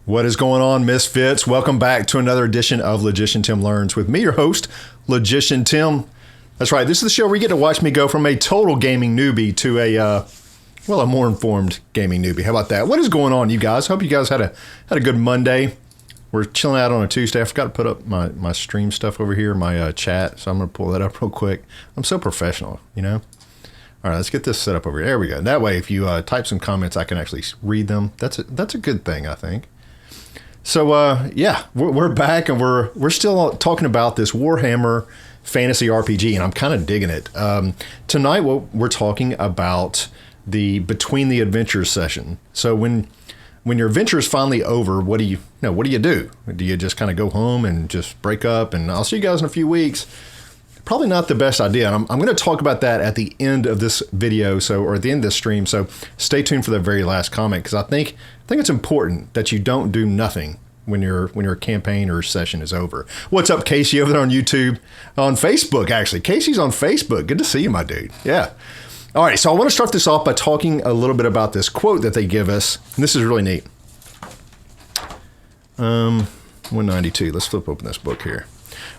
What is going on, Misfits? Welcome back to another edition of Logician Tim Learns with me, your host, Logician Tim. That's right, this is the show where you get to watch me go from a total gaming newbie to a more informed gaming newbie. How about that? What is going on, you guys? Hope you guys had a good Monday. We're chilling out on a Tuesday. I forgot to put up my stream stuff over here, my chat, so I'm going to pull that up real quick. I'm so professional, you know? All right, let's get this set up over here. There we go. That way, if you type some comments, I can actually read them. That's a good thing, I think. So, yeah, we're back, and we're still talking about this Warhammer fantasy RPG, and I'm kind of digging it. Tonight, we're talking about the Between the Adventures session. So when your adventure is finally over, what do you do? Do you just kind of go home and just break up, and I'll see you guys in a few weeks? Probably not the best idea. And I'm going to talk about that at the end of this video, or at the end of this stream. So stay tuned for the very last comment, because I think it's important that you don't do nothing when your campaign or session is over. What's up, Casey, over there on YouTube? On Facebook, actually. Casey's on Facebook. Good to see you, my dude. Yeah. All right, so I want to start this off by talking a little bit about this quote that they give us. And this is really neat. 192. Let's flip open this book here.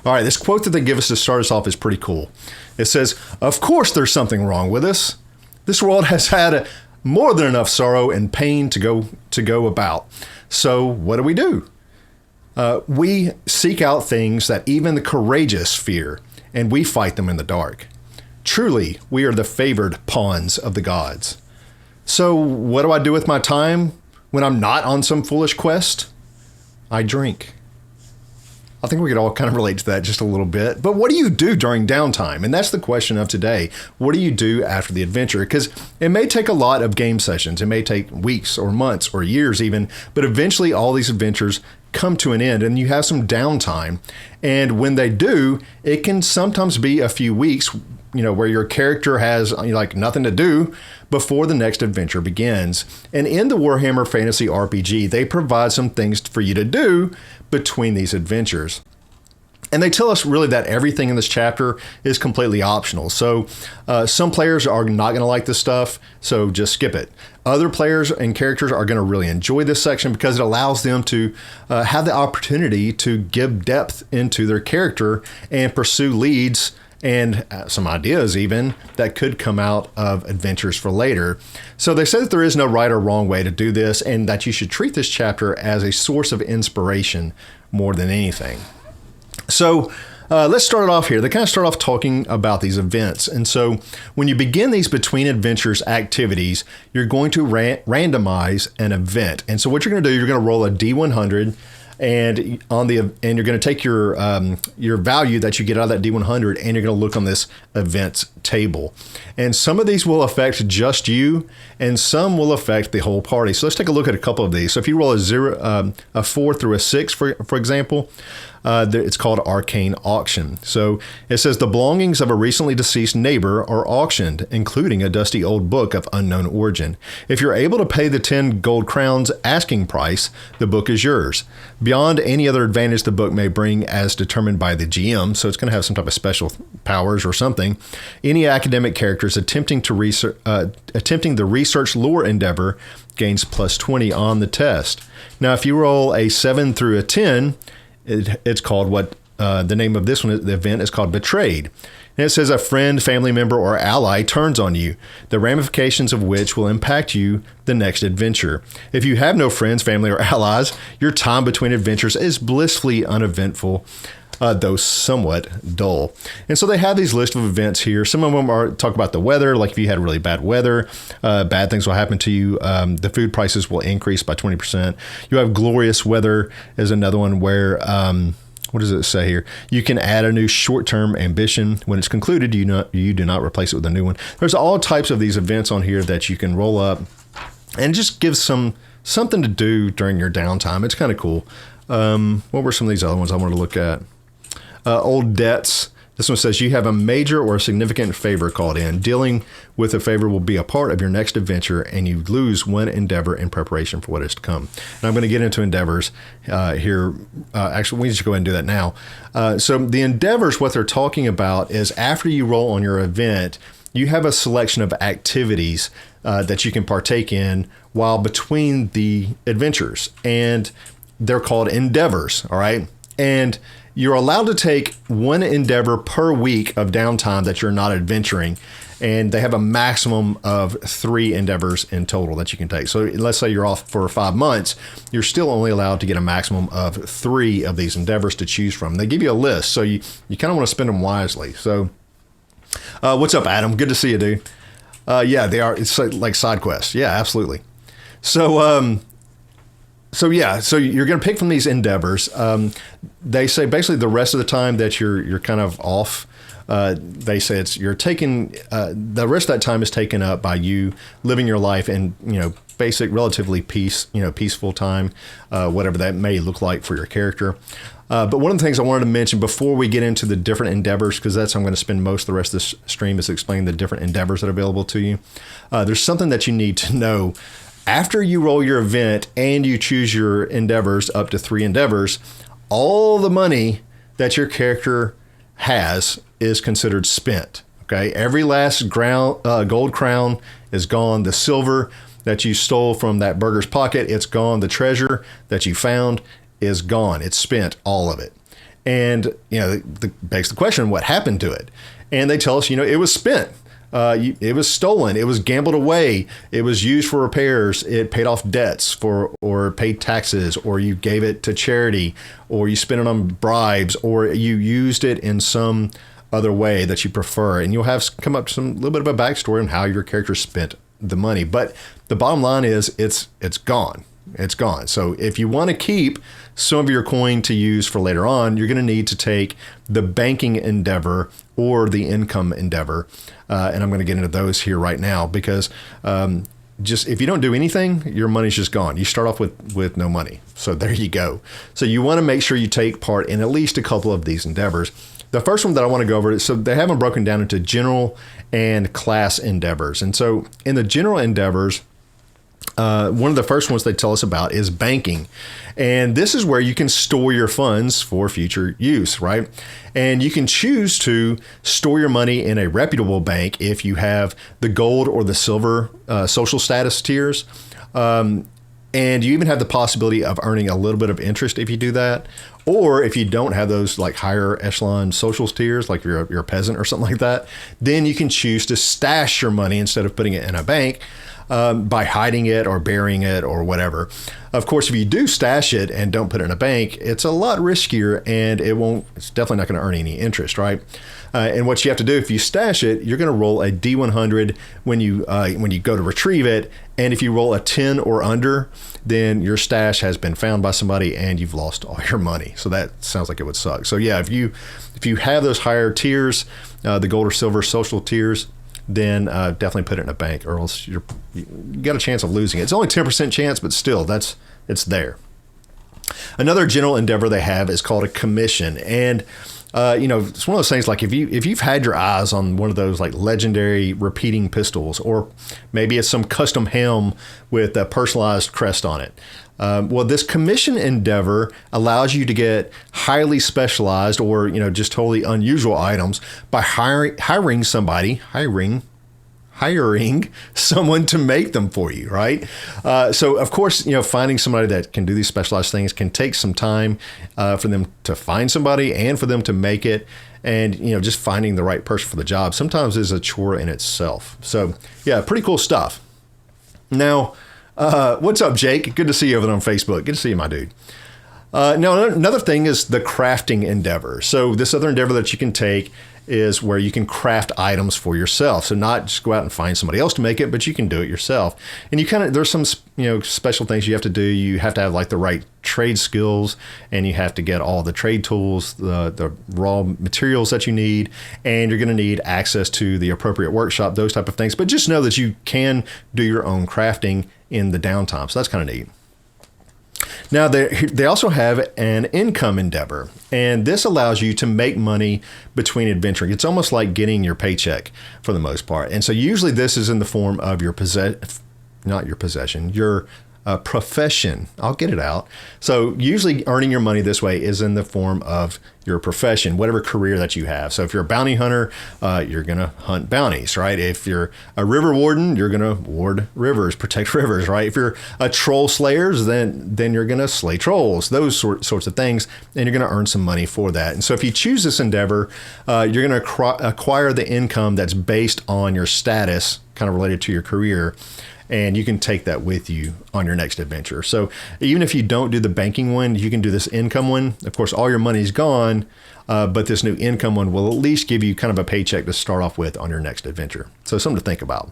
All right, this quote that they give us to start us off is pretty cool. It says, "Of course there's something wrong with us. This world has had more than enough sorrow and pain to go about. So what do? We seek out things that even the courageous fear, and we fight them in the dark. Truly, we are the favored pawns of the gods. So what do I do with my time when I'm not on some foolish quest? I drink." I think we could all kind of relate to that just a little bit. But what do you do during downtime? And that's the question of today. What do you do after the adventure? Because it may take a lot of game sessions. It may take weeks or months or years even. But eventually all these adventures come to an end and you have some downtime. And when they do, it can sometimes be a few weeks, where your character has nothing to do before the next adventure begins. And in the Warhammer Fantasy RPG, they provide some things for you to do between these adventures. And they tell us really that everything in this chapter is completely optional. So some players are not going to like this stuff, so just skip it. Other players and characters are going to really enjoy this section because it allows them to have the opportunity to give depth into their character and pursue leads and some ideas even that could come out of adventures for later. So they say that there is no right or wrong way to do this and that you should treat this chapter as a source of inspiration more than anything. So let's start it off here. They kind of start off talking about these events. And so when you begin these between adventures activities, you're going to randomize an event. And so what you're going to do, you're going to roll a D100 and you're going to take your value that you get out of that D100 and you're going to look on this events table. And some of these will affect just you and some will affect the whole party. So let's take a look at a couple of these. So if you roll a 4 through a 6, for example, it's called Arcane Auction. So it says the belongings of a recently deceased neighbor are auctioned, including a dusty old book of unknown origin. If you're able to pay the 10 gold crowns asking price, the book is yours. Beyond any other advantage the book may bring as determined by the GM, so it's going to have some type of special powers or something, any academic characters attempting the research lore endeavor gains plus 20 on the test. Now, if you roll a 7 through a 10, it's called the name of this one, the event is called Betrayed. And it says a friend, family member, or ally turns on you, the ramifications of which will impact you the next adventure. If you have no friends, family, or allies, your time between adventures is blissfully uneventful, though somewhat dull. And so they have these list of events here. Some of them talk about the weather, like if you had really bad weather, bad things will happen to you. The food prices will increase by 20%. You have glorious weather is another one where, what does it say here? You can add a new short-term ambition. When it's concluded, you do not replace it with a new one. There's all types of these events on here that you can roll up and just give something to do during your downtime. It's kind of cool. What were some of these other ones I wanted to look at? Old debts. This one says you have a major or significant favor called in. Dealing with a favor will be a part of your next adventure, and you lose one endeavor in preparation for what is to come. And I'm going to get into endeavors here. Actually, we need to go ahead and do that now. So the endeavors, what they're talking about is after you roll on your event, you have a selection of activities that you can partake in while between the adventures. And they're called endeavors, all right? And you're allowed to take one endeavor per week of downtime that you're not adventuring. And they have a maximum of 3 endeavors in total that you can take. So let's say you're off for 5 months, you're still only allowed to get a maximum of 3 of these endeavors to choose from. They give you a list, so you kind of want to spend them wisely. So what's up, Adam? Good to see you, dude. Yeah, they are. It's like side quests. Yeah, absolutely. So you're going to pick from these endeavors. They say basically the rest of the time that you're kind of off, they say you're taking the rest of that time is taken up by you living your life in basic, relatively peaceful time, whatever that may look like for your character. But one of the things I wanted to mention before we get into the different endeavors, because that's how I'm going to spend most of the rest of this stream, is explaining the different endeavors that are available to you. There's something that you need to know. After you roll your event and you choose your endeavors, up to 3 endeavors, all the money that your character has is considered spent. Okay, every last gold crown is gone. The silver that you stole from that burger's pocket, it's gone. The treasure that you found is gone. It's spent, all of it. And begs the question, what happened to it? And they tell us, it was spent. It was stolen. It was gambled away. It was used for repairs. It paid off debts or paid taxes, or you gave it to charity, or you spent it on bribes, or you used it in some other way that you prefer. And you'll have come up to some little bit of a backstory on how your character spent the money. But the bottom line is it's gone. It's gone. So if you want to keep some of your coin to use for later on, you're going to need to take the banking endeavor or the income endeavor. And I'm going to get into those here right now, because just if you don't do anything, your money's just gone. You start off with no money. So there you go. So you want to make sure you take part in at least a couple of these endeavors. The first one that I want to go over, so they have them broken down into general and class endeavors. And so in the general endeavors, one of the first ones they tell us about is banking. And this is where you can store your funds for future use, right? And you can choose to store your money in a reputable bank if you have the gold or the silver social status tiers. And you even have the possibility of earning a little bit of interest if you do that. Or if you don't have those like higher echelon social tiers, like you're a peasant or something like that, then you can choose to stash your money instead of putting it in a bank. By hiding it or burying it or whatever. Of course, if you do stash it and don't put it in a bank, it's a lot riskier, and it's definitely not going to earn any interest, right? And what you have to do if you stash it, you're going to roll a D100 when you go to retrieve it. And if you roll a 10 or under, then your stash has been found by somebody and you've lost all your money. So that sounds like it would suck. So yeah, if you have those higher tiers, the gold or silver social tiers, then definitely put it in a bank, or else you got a chance of losing it. It's only 10% chance, but still, it's there. Another general endeavor they have is called a commission, and it's one of those things like if you've had your eyes on one of those like legendary repeating pistols, or maybe it's some custom helm with a personalized crest on it. Well, this commission endeavor allows you to get highly specialized or, just totally unusual items by hiring someone to make them for you, right? So, of course, finding somebody that can do these specialized things can take some time for them to find somebody and for them to make it. And, just finding the right person for the job sometimes is a chore in itself. So, yeah, pretty cool stuff. Now, what's up, Jake? Good to see you over there on Facebook. Good to see you, my dude. Now, another thing is the crafting endeavor. So this other endeavor that you can take is where you can craft items for yourself. So not just go out and find somebody else to make it, but you can do it yourself. And there's some, special things you have to do. You have to have like the right trade skills, and you have to get all the trade tools, the raw materials that you need, and you're going to need access to the appropriate workshop, those type of things. But just know that you can do your own crafting in the downtime. So that's kind of neat. Now, they also have an income endeavor, and this allows you to make money between adventuring. It's almost like getting your paycheck for the most part. And so usually this is in the form of your profession. I'll get it out. So usually earning your money this way is in the form of your profession, whatever career that you have. So if you're a bounty hunter, you're going to hunt bounties, right? If you're a river warden, you're going to ward rivers, protect rivers, right? If you're a troll slayer, then you're going to slay trolls, those sorts of things, and you're going to earn some money for that. And so if you choose this endeavor, you're going to acquire the income that's based on your status, kind of related to your career. And you can take that with you on your next adventure. So even if you don't do the banking one, you can do this income one. Of course, all your money's gone, but this new income one will at least give you kind of a paycheck to start off with on your next adventure. So something to think about.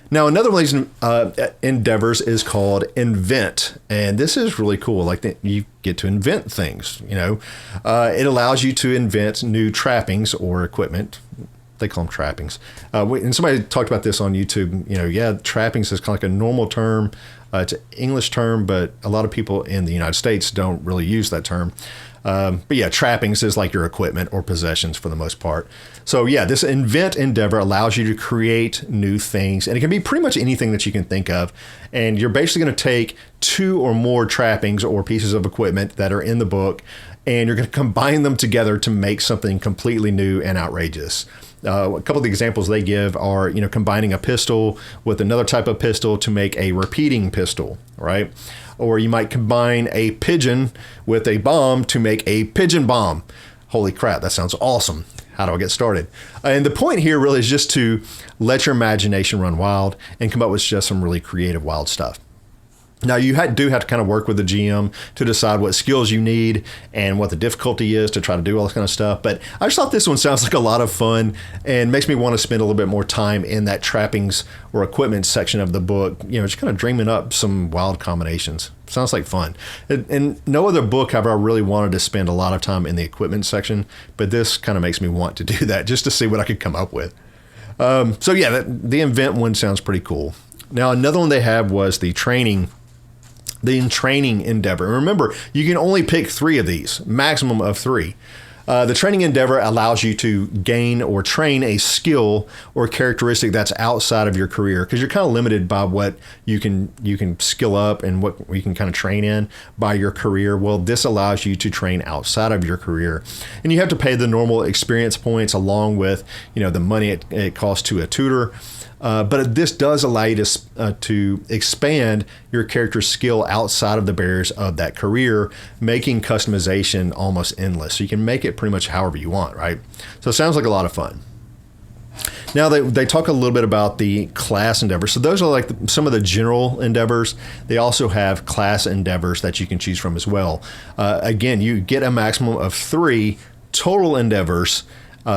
Now, another one of these endeavors is called invent. And this is really cool. Like you get to invent things, it allows you to invent new trappings or equipment. They call them trappings. And somebody talked about this on YouTube. Trappings is kind of like a normal term. It's an English term, but a lot of people in the United States don't really use that term. But yeah, trappings is like your equipment or possessions for the most part. So yeah, this invent endeavor allows you to create new things, and it can be pretty much anything that you can think of. And you're basically going to take 2 or more trappings or pieces of equipment that are in the book, and you're going to combine them together to make something completely new and outrageous. A couple of the examples they give are, combining a pistol with another type of pistol to make a repeating pistol, right? Or you might combine a pigeon with a bomb to make a pigeon bomb. Holy crap, that sounds awesome. How do I get started? And the point here really is just to let your imagination run wild and come up with just some really creative, wild stuff. Now, you do have to kind of work with the GM to decide what skills you need and what the difficulty is to try to do all this kind of stuff. But I just thought this one sounds like a lot of fun and makes me want to spend a little bit more time in that trappings or equipment section of the book, just kind of dreaming up some wild combinations. Sounds like fun. And no other book have I really wanted to spend a lot of time in the equipment section, but this kind of makes me want to do that just to see what I could come up with. So yeah, the invent one sounds pretty cool. Now, another one they have was the training endeavor. And remember, you can only pick 3 of these, maximum of 3. The training endeavor allows you to gain or train a skill or characteristic that's outside of your career, because you're kind of limited by what you can skill up and what you can kind of train in by your career. Well, this allows you to train outside of your career, and you have to pay the normal experience points along with the money it costs to a tutor. But this does allow you to expand your character's skill outside of the barriers of that career, making customization almost endless. So you can make it pretty much however you want, right? So it sounds like a lot of fun. Now, they talk a little bit about the class endeavors. So those are like some of the general endeavors. They also have class endeavors that you can choose from as well. Again, you get a maximum of 3 total endeavors.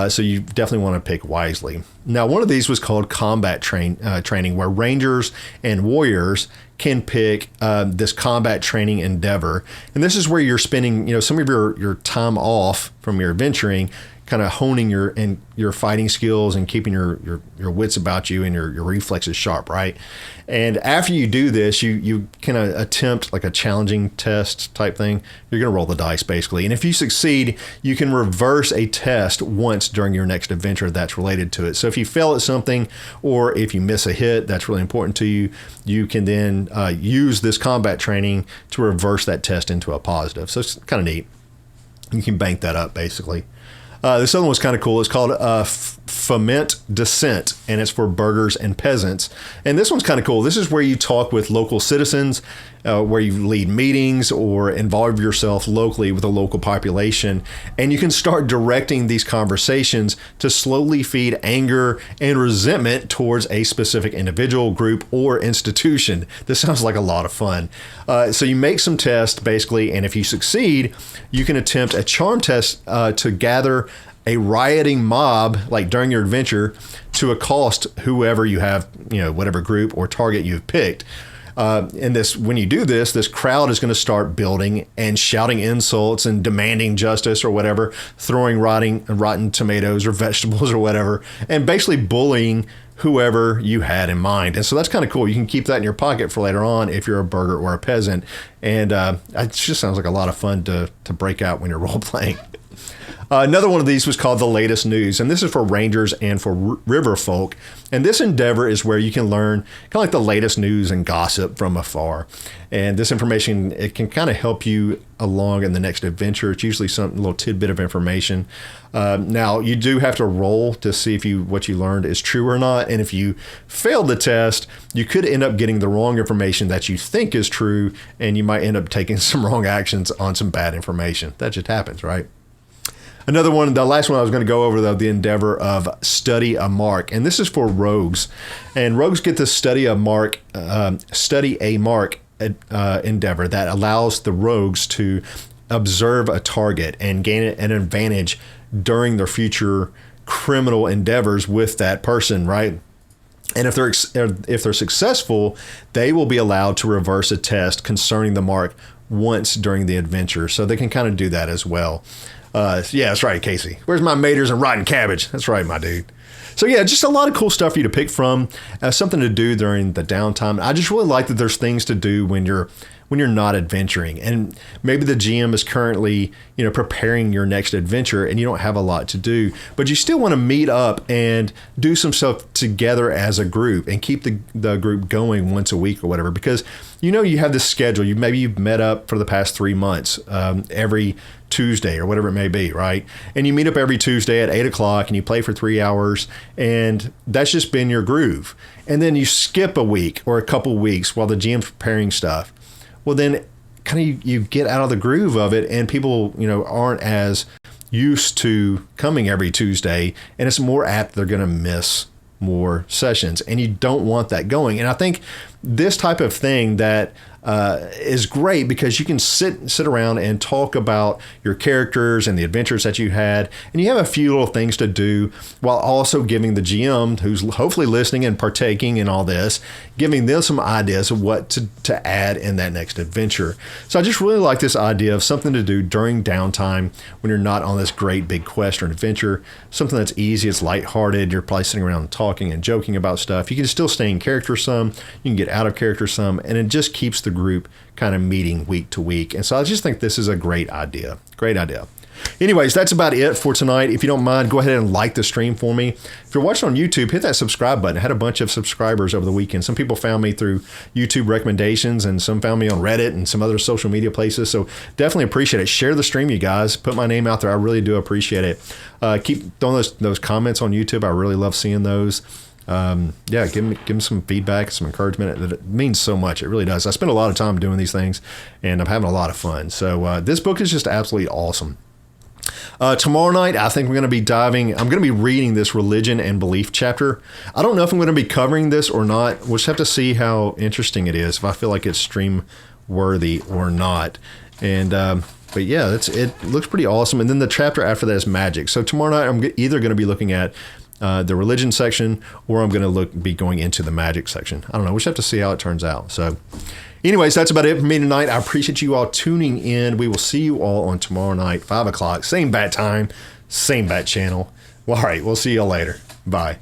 So you definitely want to pick wisely. Now, one of these was called combat training, where rangers and warriors can pick this combat training endeavor. And this is where you're spending, some of your time off from your adventuring, kind of honing your fighting skills and keeping your wits about you and your reflexes sharp, right? And after you do this, you kind of attempt like a challenging test type thing. You're going to roll the dice basically. And if you succeed, you can reverse a test once during your next adventure that's related to it. So if you fail at something, or if you miss a hit that's really important to you, you can then use this combat training to reverse that test into a positive. So it's kind of neat. You can bank that up basically. This other one was kind of cool. It's called Foment Dissent, and it's for burghers and peasants. And this one's kind of cool. This is where you talk with local citizens, where you lead meetings or involve yourself locally with a local population. And you can start directing these conversations to slowly feed anger and resentment towards a specific individual, group, or institution. This sounds like a lot of fun. So you make some tests, basically, and if you succeed, you can attempt a charm test to gather a rioting mob, like during your adventure, to accost whoever you have, whatever group or target you've picked. And when you do this crowd is going to start building and shouting insults and demanding justice or whatever, throwing rotten tomatoes or vegetables or whatever, and basically bullying whoever you had in mind. And so that's kind of cool. You can keep that in your pocket for later on if you're a burgher or a peasant. And it just sounds like a lot of fun to break out when you're role playing. Another one of these was called The Latest News, and this is for Rangers and for river folk. And this endeavor is where you can learn kind of like the latest news and gossip from afar. And this information, it can kind of help you along in the next adventure. It's usually some little tidbit of information. Now, you do have to roll to see if what you learned is true or not. And if you failed the test, you could end up getting the wrong information that you think is true, and you might end up taking some wrong actions on some bad information. That just happens, right? Another one, the last one I was going to go over, though, the endeavor of study a mark. And this is for rogues. And rogues get to study a mark endeavor that allows the rogues to observe a target and gain an advantage during their future criminal endeavors with that person, right? And if they're successful, they will be allowed to reverse a test concerning the mark once during the adventure. So they can kind of do that as well. Yeah, that's right, Casey. Where's my maters and rotten cabbage? That's right, my dude. So yeah, just a lot of cool stuff for you to pick from, something to do during the downtime. I just really like that there's things to do when you're not adventuring, and maybe the GM is currently, preparing your next adventure and you don't have a lot to do, but you still want to meet up and do some stuff together as a group and keep the group going once a week or whatever, because you have this schedule. You've met up for the past 3 months, every Tuesday or whatever it may be, right? And you meet up every Tuesday at 8:00 and you play for 3 hours, and that's just been your groove. And then you skip a week or a couple weeks while the GM's preparing stuff. Well, then kind of you get out of the groove of it, and people, aren't as used to coming every Tuesday, and it's more apt they're going to miss more sessions, and you don't want that going. And I think this type of thing that is great because you can sit around and talk about your characters and the adventures that you had, and you have a few little things to do while also giving the GM, who's hopefully listening and partaking in all this, giving them some ideas of what to add in that next adventure. So I just really like this idea of something to do during downtime when you're not on this great big quest or adventure, something that's easy, it's lighthearted, you're probably sitting around talking and joking about stuff. You can still stay in character some, you can get out of character some, and it just keeps the group kind of meeting week to week. And so I just think this is a great idea. Great idea. Anyways, that's about it for tonight. If you don't mind, go ahead and like the stream for me. If you're watching on YouTube, hit that subscribe button. I had a bunch of subscribers over the weekend. Some people found me through YouTube recommendations, and some found me on Reddit and some other social media places. So definitely appreciate it. Share the stream, you guys. Put my name out there. I really do appreciate it. Keep throwing those comments on YouTube. I really love seeing those. Give me some feedback, some encouragement. It means so much. It really does. I spend a lot of time doing these things, and I'm having a lot of fun. So this book is just absolutely awesome. Tomorrow night, I think I'm going to be reading this religion and belief chapter. I don't know if I'm going to be covering this or not. We'll just have to see how interesting it is, if I feel like it's stream worthy or not. And, but yeah, it looks pretty awesome. And then the chapter after that is magic. So tomorrow night, I'm either going to be looking at the religion section, or I'm going to be going into the magic section. I don't know. We'll just have to see how it turns out. So anyways, that's about it for me tonight. I appreciate you all tuning in. We will see you all on tomorrow night, 5 o'clock, same bat time, same bat channel. Well, all right. We'll see you all later. Bye.